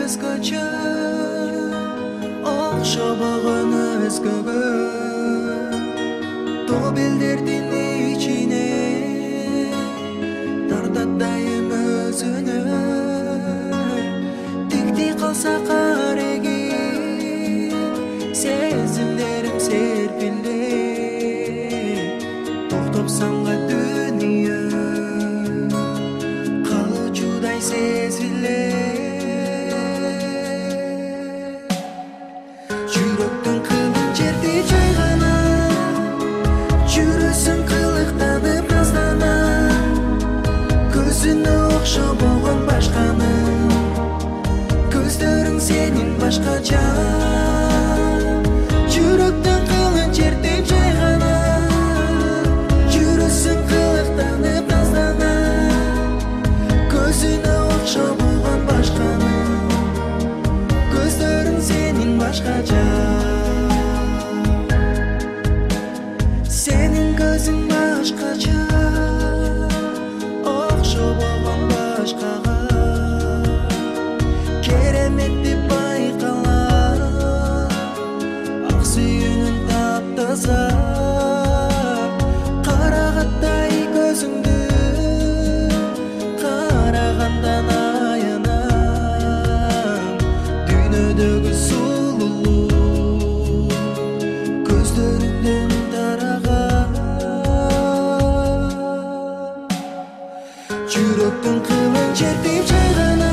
Özgöçö okşabağın özgögö Tobelderдин içine Tardadayım özünü Tikti kalsa karegi Sezimlerim serpildi Toktopsanga dünya Kalıcıday sezilir Başkaca Жүрөктөн кылын чертип жайгана Жүрөсүң кылыктанып наздана Көзүнө окшо болгон башканы Көздөрүң сенин башкача Сенин көзүң башкача Окшо болгон башкага Кереметти Карагаттай көзүңдү карагандан аянам Дүйнөдөгү сулулук көздөрүңдөн тараган Жүрөктүн кылын чертип жайгана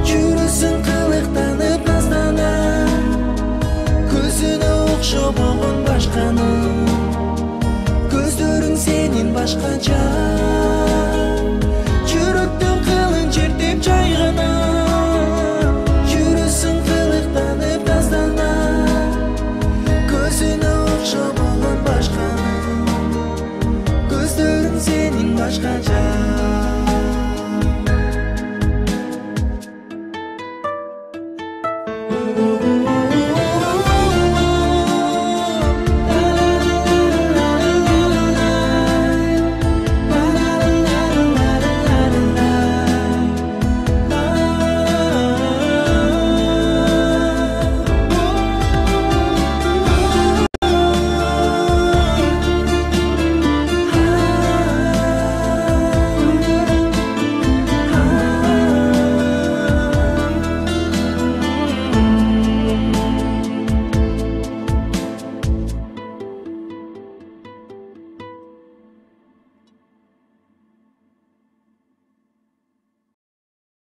Жүрөсүң кылыктанып наздана Көзүнө окшо болгон башканы Көздөрүң сенин башкача